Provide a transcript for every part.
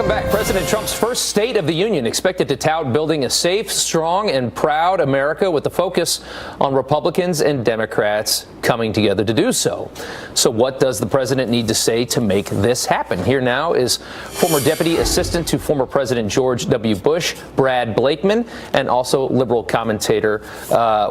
Welcome back. President Trump's first State of the Union expected to tout building a safe, strong, and proud America with the focus on Republicans and Democrats coming together to do so. So what does the president need to say to make this happen? Here now is former Deputy Assistant to former President George W. Bush, Brad Blakeman, and also liberal commentator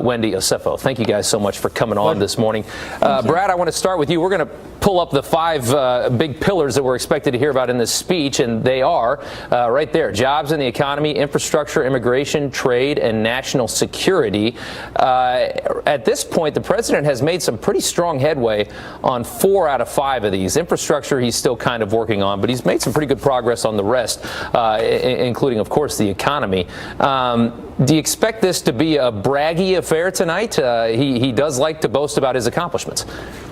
Wendy Osefo. Thank you guys so much for coming on this morning. Brad, I want to start with you. We're going to pull up the five big pillars that we're expected to hear about in this speech, and they are right there: jobs and the economy, infrastructure, immigration, trade, and national security. At this point, the president has made some pretty strong headway on 4 out of 5 of these. Infrastructure he's still kind of working on, but he's made some pretty good progress on the rest, including, of course, the economy. Do you expect this to be a braggy affair tonight? He does like to boast about his accomplishments.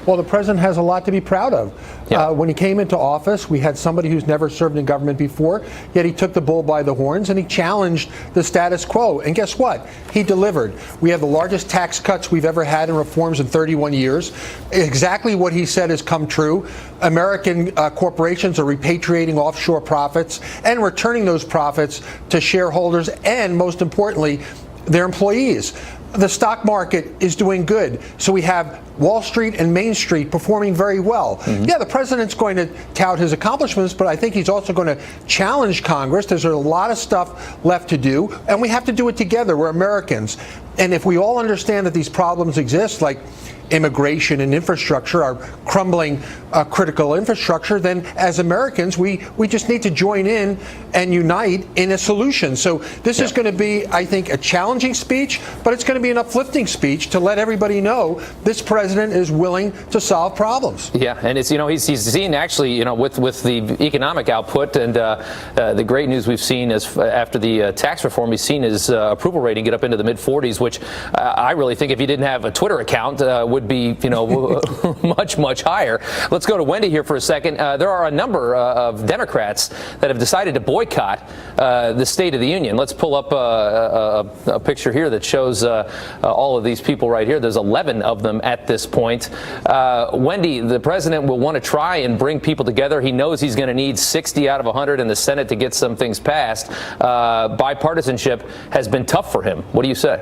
Well, the president has a lot to be proud of. Yeah. When he came into office, we had somebody who's never served in government before, yet he took the bull by the horns and he challenged the status quo. And guess what? He delivered. We have the largest tax cuts we've ever had in reforms in 31 years. Exactly what he said has come true. American corporations are repatriating offshore profits and returning those profits to shareholders and, most importantly, their employees. The stock market is doing good. So we have Wall Street and Main Street performing very well. Mm-hmm. Yeah, the president's going to tout his accomplishments, but I think he's also going to challenge Congress. There's a lot of stuff left to do, and we have to do it together. We're Americans. And if we all understand that these problems exist, like immigration and infrastructure, our crumbling critical infrastructure, then as Americans, we just need to join in and unite in a solution. So this is going to be, I think, a challenging speech, but it's going to be an uplifting speech to let everybody know this president is willing to solve problems. Yeah, and it's, he's seen actually, with the economic output and the great news we've seen is after the tax reform, he's seen his approval rating get up into the mid-40s, which I really think if he didn't have a Twitter account would be, much, much higher. Let's go to Wendy here for a second. There are a number of Democrats that have decided to boycott the State of the Union. Let's pull up a picture here that shows all of these people right here. There's 11 of them at this point. Wendy, the president will want to try and bring people together. He knows he's going to need 60 out of 100 in the Senate to get some things passed. Bipartisanship has been tough for him. What do you say?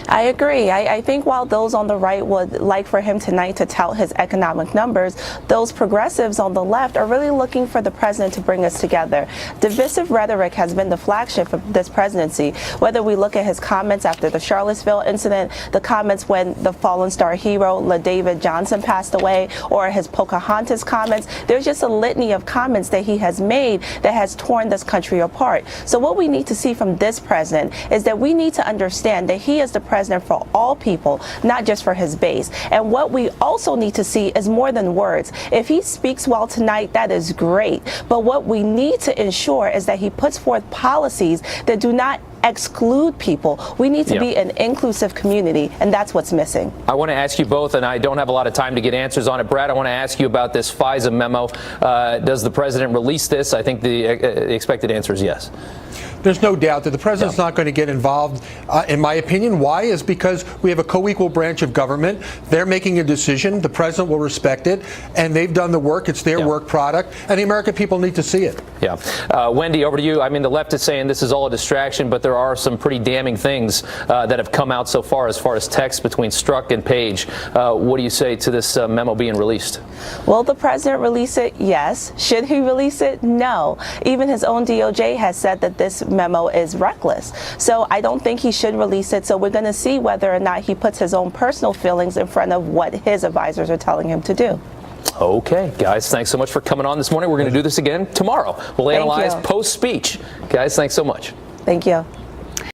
I agree. I think while those on the right would like for him tonight to tout his economic numbers, those progressives on the left are really looking for the president to bring us together. Divisive rhetoric has been the flagship of this presidency. Whether we look at his comments after the Charlottesville incident, the comments when the fallen star hero LaDavid Johnson passed away, or his Pocahontas comments, there's just a litany of comments that he has made that has torn this country apart. So what we need to see from this president is that we need to understand that he is the president for all people, not just for his base. And what we also need to see is more than words. If he speaks well tonight, that is great. But what we need to ensure is that he puts forth policies that do not exclude people. We need to be an inclusive community, and that's what's missing. I want to ask you both, and I don't have a lot of time to get answers on it. Brad, I want to ask you about this FISA memo. Does the president release this? I think the expected answer is yes. There's no doubt that the president's not going to get involved, in my opinion. Why? Is because we have a co-equal branch of government. They're making a decision. The president will respect it, and they've done the work. It's their work product, and the American people need to see it. Yeah. Wendy, over to you. I mean, the left is saying this is all a distraction, but there are some pretty damning things that have come out so far as texts between Strzok and Page. What do you say to this memo being released? Will the president release it? Yes. Should he release it? No. Even his own DOJ has said that this memo is reckless. So I don't think he should release it. So we're going to see whether or not he puts his own personal feelings in front of what his advisors are telling him to do. Okay, guys, thanks so much for coming on this morning. We're going to do this again tomorrow. We'll analyze post-speech. Guys, thanks so much. Thank you.